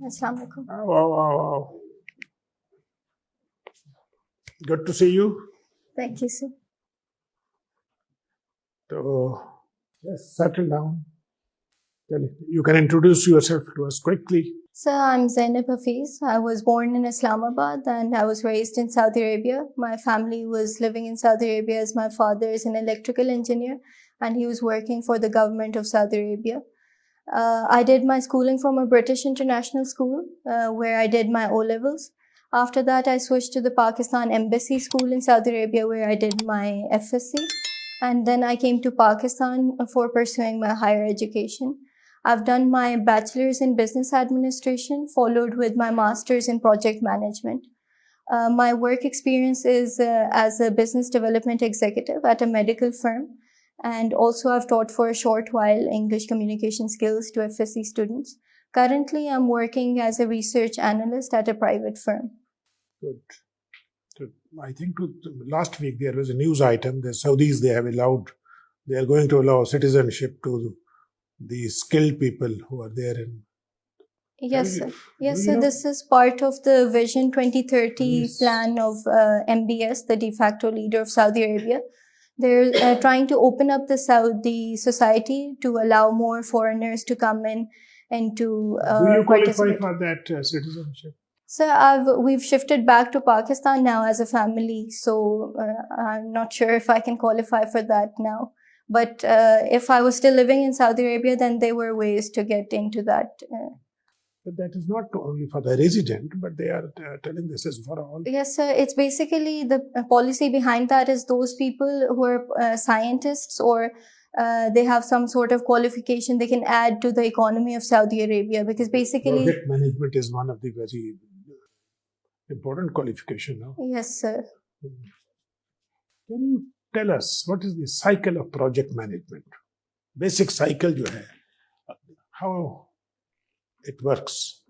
Assalamu alaikum. Wow. Good to see you. Thank you, sir. So, yes, settle down. You can introduce yourself to us quickly. Sir, I'm Zainab Hafiz. I was born in Islamabad and I was raised in Saudi Arabia. My family was living in Saudi Arabia as my father is an electrical engineer and he was working for the government of Saudi Arabia. I did my schooling from a British international school where I did my O-levels. After that, I switched to the Pakistan Embassy School in Saudi Arabia where I did my FSc. And then I came to Pakistan for pursuing my higher education. I've done my bachelor's in business administration, followed with my master's in project management. My work experience is as a business development executive at a medical firm. And also I've taught for a short while English communication skills to FSC students. Currently, I'm working as a research analyst at a private firm. Good. So I think last week there was a news item. The Saudis, they are going to allow citizenship to the skilled people who are there in. Yes, sir. Yes, sir. This is part of the Vision 2030 plan of MBS, the de facto leader of Saudi Arabia. They're trying to open up the Saudi society to allow more foreigners to come in and to do you qualify for that citizenship? So we've shifted back to Pakistan now as a family. So I'm not sure if I can qualify for that now. But if I was still living in Saudi Arabia, then there were ways to get into that. But that is not only for the resident, but they are telling this is for all. Yes, sir. It's basically the policy behind that is those people who are scientists or they have some sort of qualification they can add to the economy of Saudi Arabia because basically... Project management is one of the very important qualification now. Yes, sir. Can you tell us what is the cycle of project management? Basic cycle you have. How it works?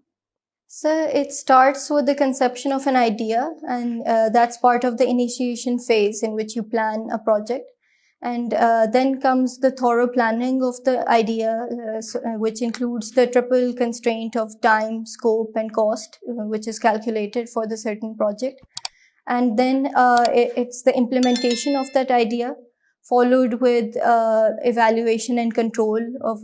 So it starts with the conception of an idea and that's part of the initiation phase in which you plan a project. And then comes the thorough planning of the idea, which includes the triple constraint of time, scope, and cost, which is calculated for the certain project. And then it's the implementation of that idea, followed with evaluation and control of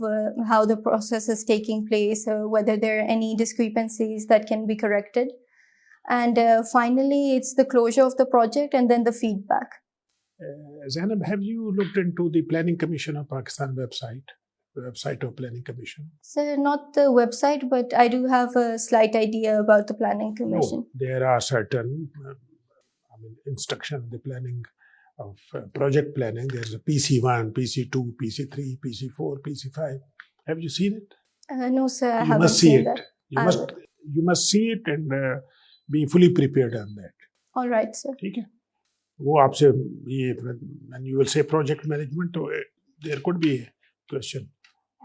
how the process is taking place, whether there are any discrepancies that can be corrected. And finally, it's the closure of the project and then the feedback. Zainab, have you looked into the Planning Commission of Pakistan website of Planning Commission? Sir, not the website, but I do have a slight idea about the Planning Commission. No, there are certain instruction, the planning of project planning. There's a PC1, PC2, PC3, PC4, PC5. Have you seen it? No, sir, I haven't seen that. You must see it and be fully prepared on that. All right, sir. Okay. When you will say project management, there could be a question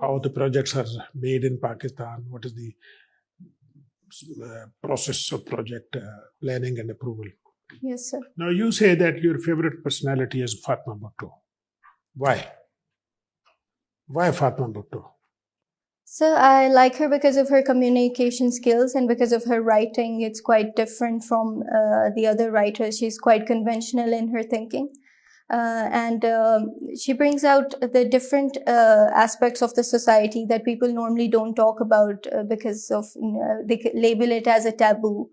how the projects are made in Pakistan, what is the process of project planning and approval. Yes, sir. Now you say that your favorite personality is Fatma Bhutto. Why? Why Fatma Bhutto? So I like her because of her communication skills and because of her writing. It's quite different from the other writers. She's quite conventional in her thinking. And she brings out the different aspects of the society that people normally don't talk about because of, they label it as a taboo.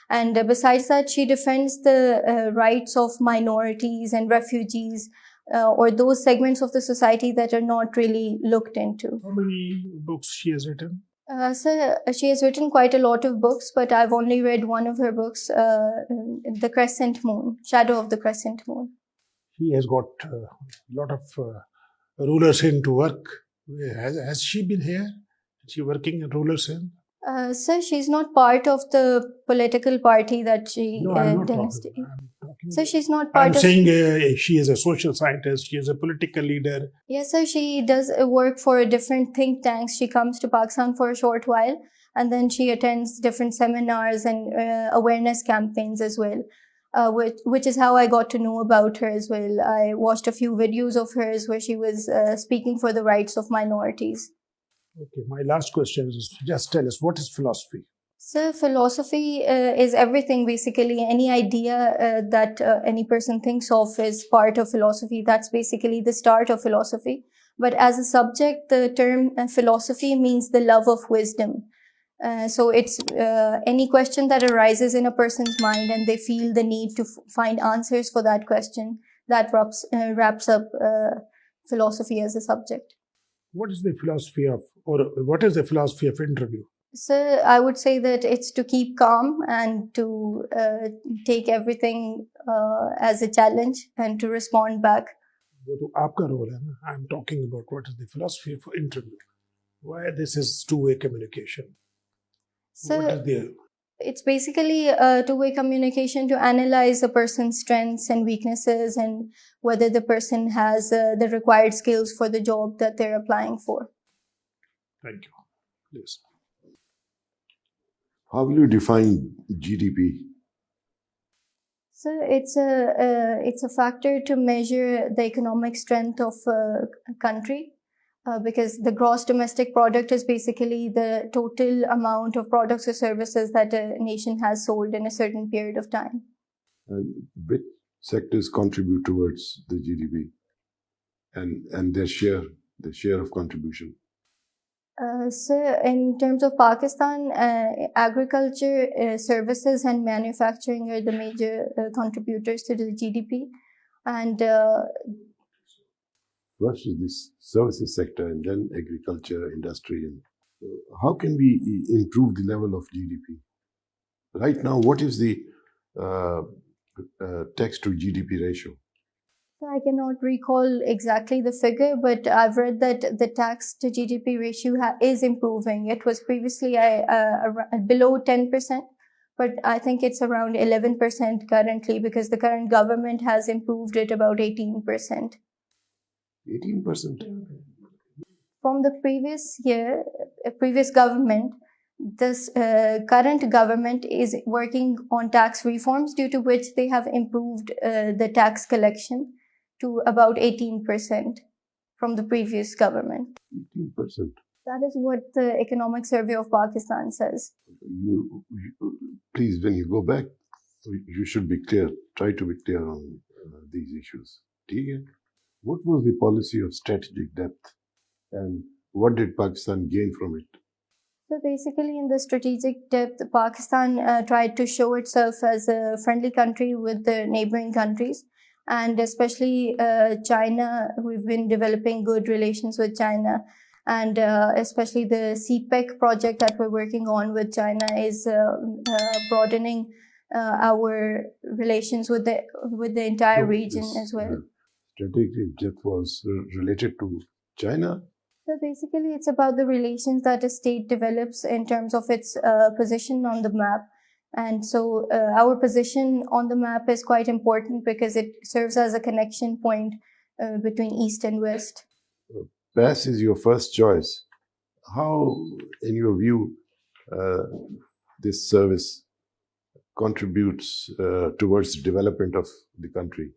And besides that, she defends the rights of minorities and refugees or those segments of the society that are not really looked into. How many books she has written? So she has written quite a lot of books, but I've only read one of her books, The Crescent Moon, Shadow of the Crescent Moon. She has got a lot of rulers in to work. Has she been here? Is she working in rulers in? Sir, she's not part of the political party that she dynasty. So she's not part I'm saying she is a social scientist, she is a political leader. Yes, sir, she does work for different think tanks. She comes to Pakistan for a short while and then she attends different seminars and awareness campaigns as well, which is how I got to know about her as well. I watched a few videos of hers where she was speaking for the rights of minorities. Okay, my last question is just tell us, what is philosophy? So philosophy is everything basically. Any idea that any person thinks of is part of philosophy. That's basically the start of philosophy. But as a subject, the term philosophy means the love of wisdom. So it's any question that arises in a person's mind and they feel the need to find answers for that question. That wraps up philosophy as a subject. What is the philosophy of, or what is the philosophy of interview? So I would say that it's to keep calm and to take everything as a challenge and to respond back. वो तो आपका role है ना. I'm talking about what is the philosophy of interview. Why this is two-way communication? So What is the it's basically two-way communication to analyze a person's strengths and weaknesses and whether the person has the required skills for the job that they're applying for. Thank you. Please. How will you define GDP? So it's a factor to measure the economic strength of a country. Because the gross domestic product is basically the total amount of products or services that a nation has sold in a certain period of time. And which sectors contribute towards the GDP and their share of contribution? So in terms of Pakistan, agriculture, services and manufacturing are the major contributors to the GDP. And First is this services sector and then agriculture, industry. And how can we improve the level of GDP? Right now, what is the tax to GDP ratio? I cannot recall exactly the figure, but I've read that the tax to GDP ratio is improving. It was previously below 10%, but I think it's around 11% currently because the current government has improved it about 18%. 18%? From the previous year, previous government, this current government is working on tax reforms due to which they have improved the tax collection to about 18% from the previous government. 18%. That is what the Economic Survey of Pakistan says. Please, when you go back, you should be clear. Try to be clear on these issues. What was the policy of strategic depth and what did Pakistan gain from it? So basically, in the strategic depth, Pakistan tried to show itself as a friendly country with the neighboring countries. And especially China, we've been developing good relations with China. And especially the CPEC project that we're working on with China is broadening our relations with the entire region as well. Strategic depth was related to China? So basically, it's about the relations that a state develops in terms of its position on the map. And so our position on the map is quite important because it serves as a connection point between East and West. PASS is your first choice. How, in your view, this service contributes towards the development of the country?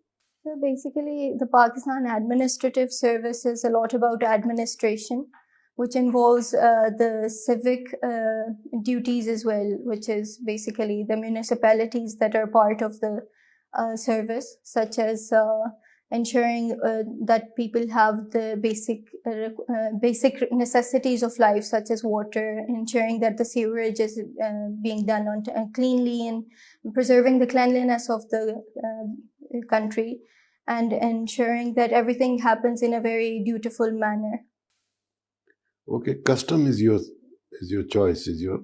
So basically, the Pakistan Administrative Service is a lot about administration, which involves the civic duties as well, which is basically the municipalities that are part of the service, such as ensuring that people have the basic necessities of life, such as water, ensuring that the sewerage is being done cleanly and preserving the cleanliness of the country, and ensuring that everything happens in a very dutiful manner. Okay, custom is your choice, is your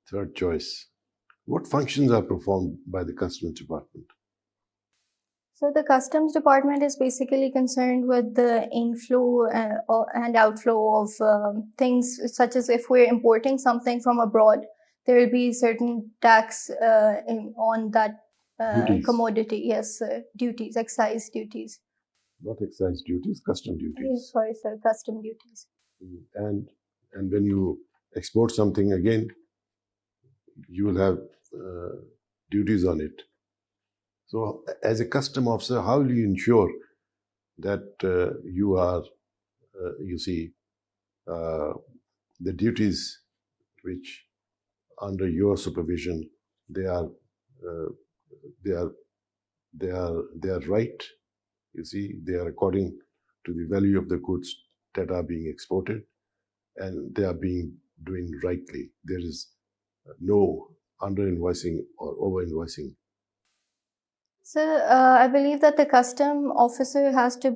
third choice. What functions are performed by the customs department? So the customs department is basically concerned with the inflow and outflow of things, such as if we're importing something from abroad, there will be certain tax on that commodity. Yes, sir. Duties, excise duties. Not excise duties, custom duties. Yes, sorry, sir, custom duties. And when you export something again, you will have duties on it. So, as a custom officer, how will you ensure that you are, the duties which under your supervision, they are they are they are right. You see, they are according to the value of the goods that are being exported, and they are being doing rightly. There is no under invoicing or over invoicing. So I believe that the custom officer has to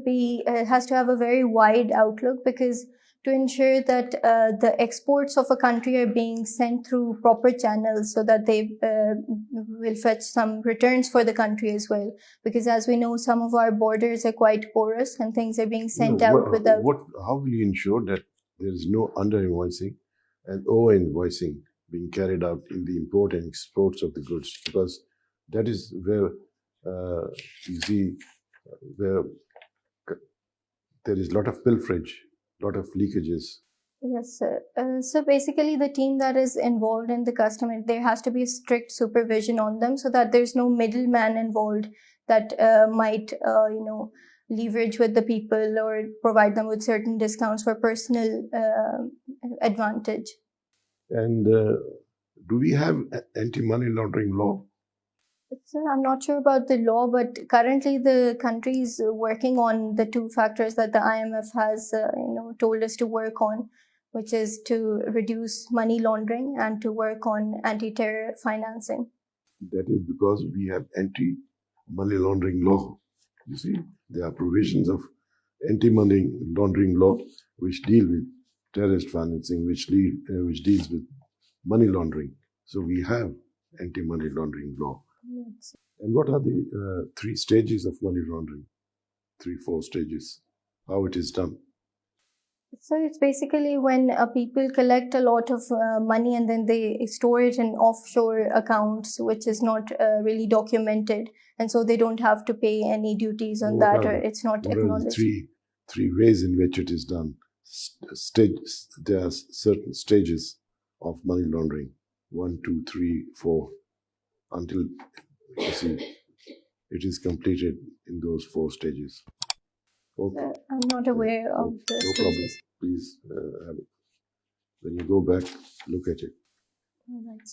have a very wide outlook, because to ensure that the exports of a country are being sent through proper channels, so that they will fetch some returns for the country as well. Because as we know, some of our borders are quite porous and things are being sent out without. How will you ensure that there is no under invoicing and over invoicing being carried out in the import and exports of the goods? Because that is where you see where there is a lot of pilferage, lot of leakages. Yes, sir. So basically, the team that is involved in the custom, there has to be strict supervision on them, so that there's no middleman involved that might, leverage with the people or provide them with certain discounts for personal advantage. And do we have anti-money laundering law? So I'm not sure about the law, but currently the country is working on the two factors that the IMF has, told us to work on, which is to reduce money laundering and to work on anti-terror financing. That is because we have anti-money laundering law. You see, there are provisions of anti-money laundering law which deal with terrorist financing, which deals with money laundering. So we have anti-money laundering law. Yes. And what are the 3 stages of money laundering? 4 stages. How it is done? So it's basically when people collect a lot of money and then they store it in offshore accounts, which is not really documented, and so they don't have to pay any duties on that, or it's not acknowledged. What are the three ways in which it is done? There are certain stages of money laundering. 1, 2, 3, 4, until you see it is completed in those 4 stages. Okay. I'm not aware of the No problem. Please, when you go back, look at it. All right.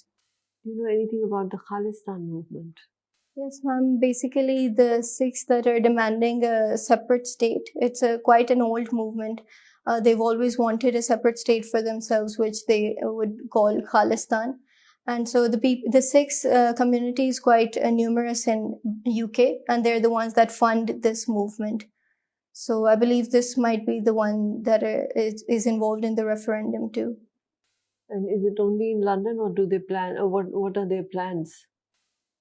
Do you know anything about the Khalistan movement? Yes, ma'am. Basically, the Sikhs that are demanding a separate state. It's quite an old movement. They've always wanted a separate state for themselves, which they would call Khalistan. And so the Sikhs community is quite numerous in UK, and they're the ones that fund this movement. So I believe this might be the one that is involved in the referendum too. And is it only in London, or do they plan, or what are their plans?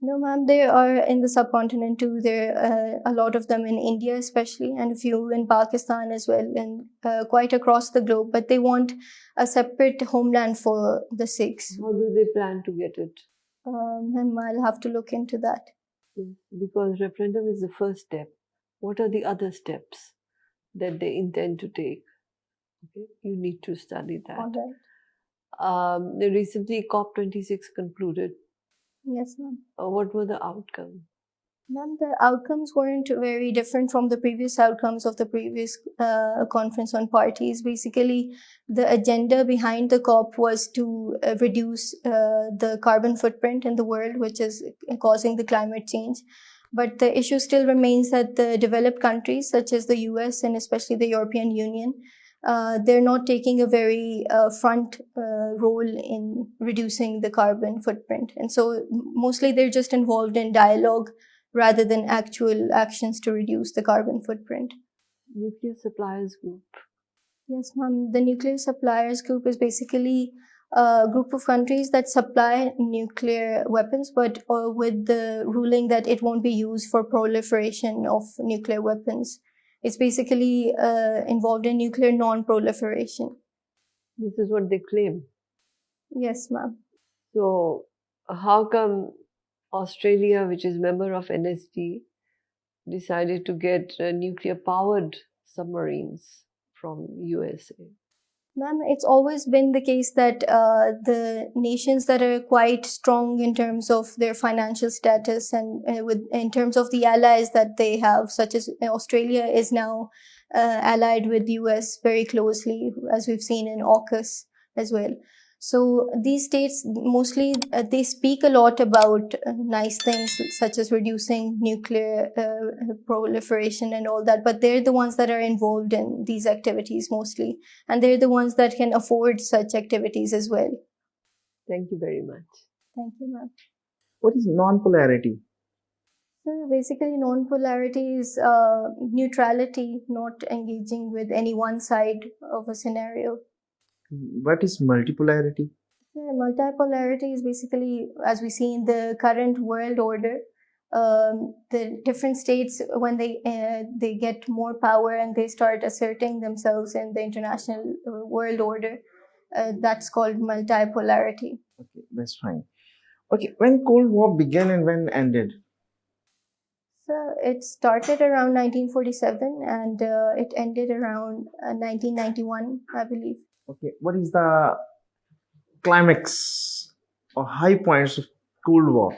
No, ma'am, they are in the subcontinent too. There are a lot of them in India especially, and a few in Pakistan as well, and quite across the globe. But they want a separate homeland for the Sikhs. How do they plan to get it? I'll have to look into that. Yes, because referendum is the first step. What are the other steps that they intend to take? Okay, you need to study that. All right. Recently, COP26 concluded. Yes, ma'am. What were the outcomes? Ma'am, the outcomes weren't very different from the previous outcomes of the previous conference on parties. Basically, the agenda behind the COP was to reduce the carbon footprint in the world, which is causing the climate change. But the issue still remains that the developed countries, such as the US and especially the European Union, they're not taking a very front role in reducing the carbon footprint. And so mostly they're just involved in dialogue rather than actual actions to reduce the carbon footprint. Nuclear Suppliers Group. Yes, ma'am. The Nuclear Suppliers Group is basically a group of countries that supply nuclear weapons, but with the ruling that it won't be used for proliferation of nuclear weapons. It's basically involved in nuclear non-proliferation. This is what they claim. Yes, ma'am. So how come Australia, which is member of NSG, decided to get nuclear-powered submarines from USA? Ma'am, it's always been the case that the nations that are quite strong in terms of their financial status and in terms of the allies that they have, such as Australia is now allied with the US very closely, as we've seen in AUKUS as well. So these states mostly they speak a lot about nice things such as reducing nuclear proliferation and all that, but they're the ones that are involved in these activities mostly, and they're the ones that can afford such activities as well. Thank you very much. Thank you, ma'am. What is non-polarity? So basically, non-polarity is neutrality, not engaging with any one side of a scenario. What is multipolarity? Yeah, multipolarity is basically, as we see in the current world order, the different states, when they get more power and they start asserting themselves in the international world order, that's called multipolarity. Okay, that's fine. Okay, when Cold War began and when ended? So it started around 1947 and it ended around 1991, I believe. Okay, what is the climax or high points of Cold War?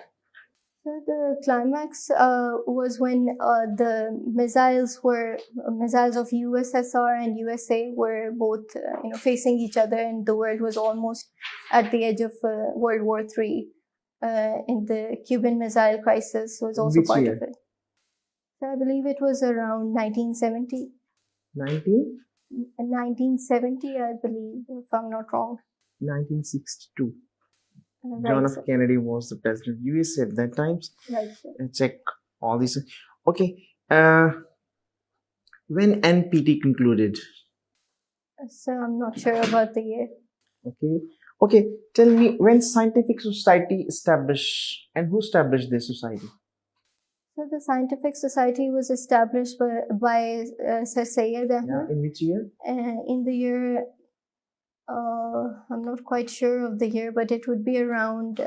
So the climax was when the missiles of USSR and USA were both facing each other, and the world was almost at the edge of World War III. In the Cuban Missile Crisis was also Which part year? of it. So I believe it was around 1970. 1970, I believe, if I'm not wrong. 1962. Right, John F. sir. Kennedy was the president of USA at that time. Right, sir. Check all these. Okay, when NPT concluded? So I'm not sure about the year. Okay. Tell me, when scientific society established and who established this society? So the Scientific Society was established by Sir Syed Yeah, Ahmed in which year? in the year, I'm not quite sure of the year, but it would be around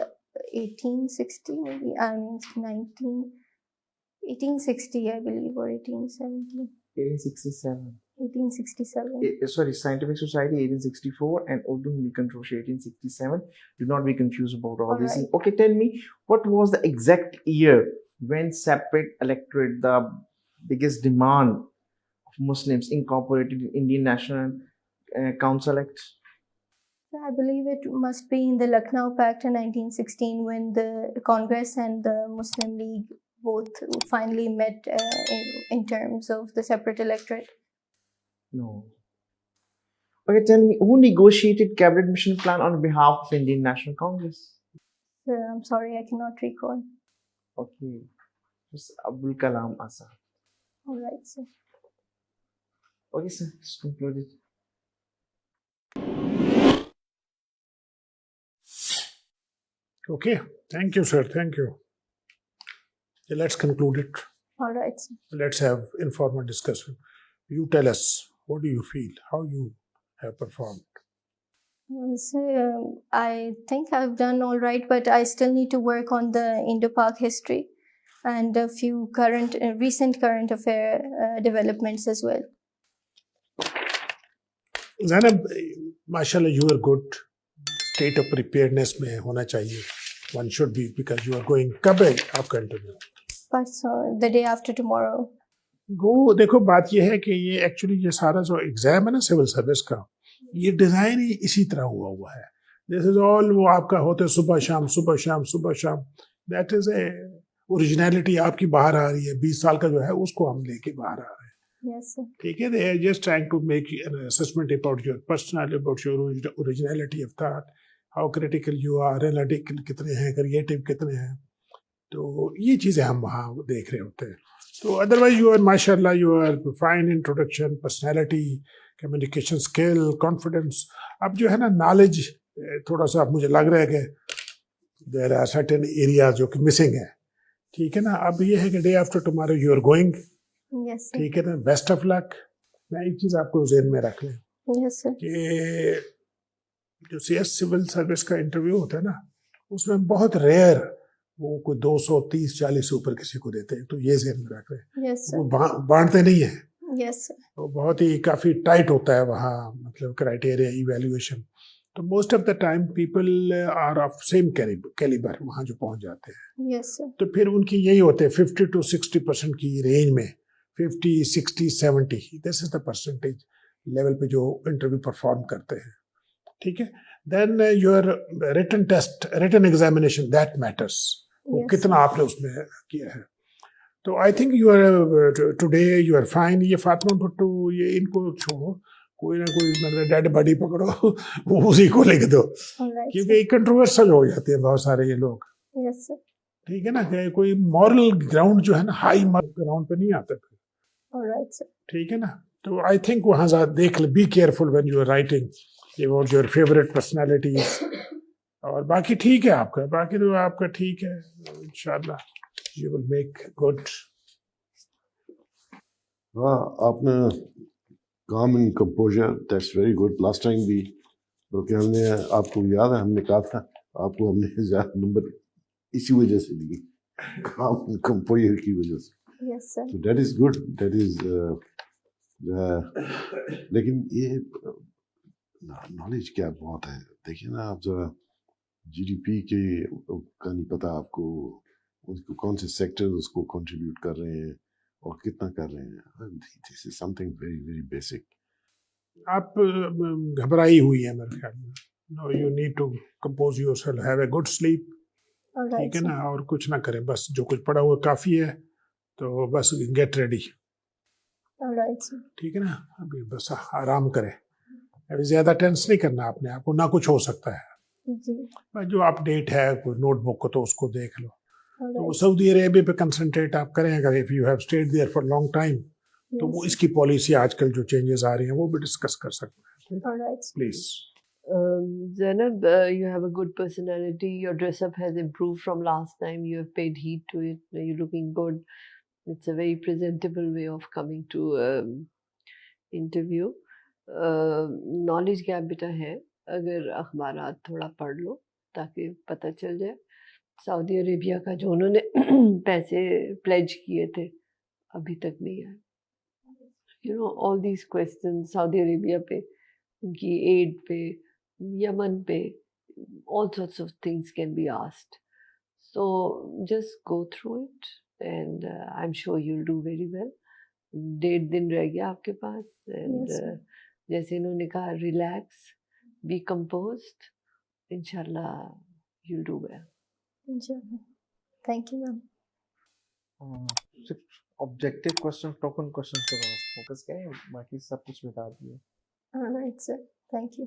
1860, maybe, 1860, I believe, or 1870. 1867. 1867. Sorry, Scientific Society 1864 and Urdu Hindi Controversy 1867. Do not be confused about all this. Alright. Okay, tell me, what was the exact year when separate electorate, the biggest demand of Muslims, incorporated in Indian National Council Act? So I believe it must be in the Lucknow Pact in 1916 when the Congress and the Muslim League both finally met in terms of the separate electorate. No. Okay, tell me, who negotiated Cabinet Mission Plan on behalf of Indian National Congress? I'm sorry, I cannot recall. Okay, it's Abdul Kalam Azad. All right, sir. Okay, sir, it's concluded. Okay, thank you, sir. Thank you. Okay, let's conclude it. All right, sir. Let's have informal discussion. You tell us, what do you feel? How you have performed? So I think I've done all right, but I still need to work on the Indo-Pak history and a few recent current affair developments as well. Zainab, mashallah, you are good. State of preparedness में होना चाहिए. One should be, because you are going. कब है आपका interview? But the day after tomorrow. वो देखो बात ये है कि ये एक्चुअली ये सारा जो एग्जाम है ना सिविल सर्विस का, ये डिजाइन ही इसी तरह हुआ है. दिस इज ऑल वो आपका होता है सुबह शाम सुबह शाम सुबह शाम. दैट इज ए ओरिजिनलिटी आपकी बाहर आ रही है. 20 साल का जो है उसको हम लेके बाहर आ रहे हैं. Yes, sir. ठीक है. They are just trying to make an assessment about your personality, about your originality of thought, how critical you are, analytical कितने हैं, creative कितने हैं. तो ये चीजें हम वहाँ देख रहे होते हैं. तो अदरवाइज यू आर माशाल्लाह, you are fine introduction, personality, communication skill, confidence. अब जो है ना नॉलेज थोड़ा सा मुझे लग रहा है कि देयर आर सर्टेन एरियाज जो कि मिसिंग है. ठीक है ना. अब ये है कि day after tomorrow you are going. Yes, sir. ठीक है ना. Best of luck. मैं एक चीज आपको ज़हन में रख लें Yes, sir. कि जो CS सिविल सर्विस का इंटरव्यू होता है ना, उसमें बहुत रेयर वो कोई 230-40 से ऊपर किसी को देते हैं. तो ये ज़हन में रख लें. Yes, sir. वो बांटते नहीं है. Yes, sir. तो बहुत ही काफ़ी टाइट होता है वहाँ, मतलब क्राइटेरिया इवैल्यूएशन. तो most of the time people are of same calibre वहाँ जो पहुँच जाते हैं. Yes, sir. तो फिर उनकी यही होते हैं 50 to 60% की रेंज में, 50, 60, 70, this is the percentage level पे जो इंटरव्यू परफॉर्म करते हैं. ठीक है. then your written test, written examination, that matters. وہ Yes, کتنا آپ نے اس میں کیا ہے. تو I think you are today you are fine. یہ فاطمہ بھٹو یہ ان کو چھوڑو, کوئی نہ کوئی مطلب ڈیڈ باڈی پکڑو اسی کو لکھ دو, alright, کیونکہ ایک کنٹروورسل ہو جاتے ہیں بہت سارے یہ لوگ. yes, sir. ٹھیک ہے نا, کہ کوئی مورل گراؤنڈ جو ہے نا, ہائی مورل گراؤنڈ پہ نہیں آتا پھر. Alright, sir. ٹھیک ہے نا. تو آئی تھنک وہاں زیادہ دیکھ لیں, be careful when you are writing about your favourite personalities. اور باقی ٹھیک ہے آپ کا, باقی تو آپ کا ٹھیک ہے انشاءاللہ یو ول میک گڈ. ہاں آپ نے کام and composer, that's very good. Last time بھی بلکہ ہم نے, آپ کو یاد ہے ہم نے کہا تھا آپ کو ہم نے زیادہ نمبر اسی وجہ سے دیے, کام اینڈ کمپوزر کی وجہ سے. Yes, sir. So that is good. That is لیکن یہ نالج کیا بہت ہے. دیکھیے نا آپ ذرا جی ڈی پی کے کا نہیں پتا آپ کو, اس کو کون سے سیکٹر اس کو کنٹریبیوٹ کر رہے ہیں اور کتنا کر رہے ہیں. This is something very very basic. آپ گھبرائی ہوئی ہے میرے خیال میں. No, you need to compose yourself, have a good sleep. Alright, ٹھیک ہے sir. نا, اور کچھ نہ کریں, بس جو کچھ پڑا ہوا کافی ہے, تو بس گیٹ ریڈی. Alright, sir. ٹھیک ہے نا, ابھی بس آرام کریں, ابھی زیادہ ٹینس نہیں کرنا اپنے آپ کو, نہ کچھ ہو سکتا ہے. جی. بس جو اپ ڈیٹ ہے کوئی نوٹ بک کو تو اس کو دیکھ لو. تو وہ Alright, سعودی عربیہ پہ کنسنٹریٹ آپ کریں اگر, if you have stayed there for long time, تو وہ yes, اس کی پالیسی آج کل جو چینجز آ رہی ہیں وہ بھی ڈسکس کر سکتے ہیں. alright, sir. Please. Zainab, you have a good personality. Your dress up has improved from last time. You have paid heed to it. You're looking good. It's a very presentable way of coming to interview. Knowledge gap بیٹا ہے, اگر اخبارات تھوڑا پڑھ لو تاکہ پتہ چل جائے. سعودی عربیہ کا جو انہوں نے پیسے پلیج کیے تھے ابھی تک نہیں آئے. You know all these question Saudi Arabia پہ, ان کی ایڈ پہ, یمن پہ, all sorts of things can be asked. So just go through it and I'm sure you'll do very well. 1.5 دن رہ گیا آپ کے پاس, and Yes, sir. جیسے انہوں نے کہا ریلیکس, بی کمپوزڈ, انشاءاللہ you'll do well. Inshallah. Thank you, ma'am. صرف آبجیکٹیو کوشچن, ٹوکن کوشچن پہ فوکس کریں, باقی سب کچھ بتا دیے. Alright, sir. Thank you.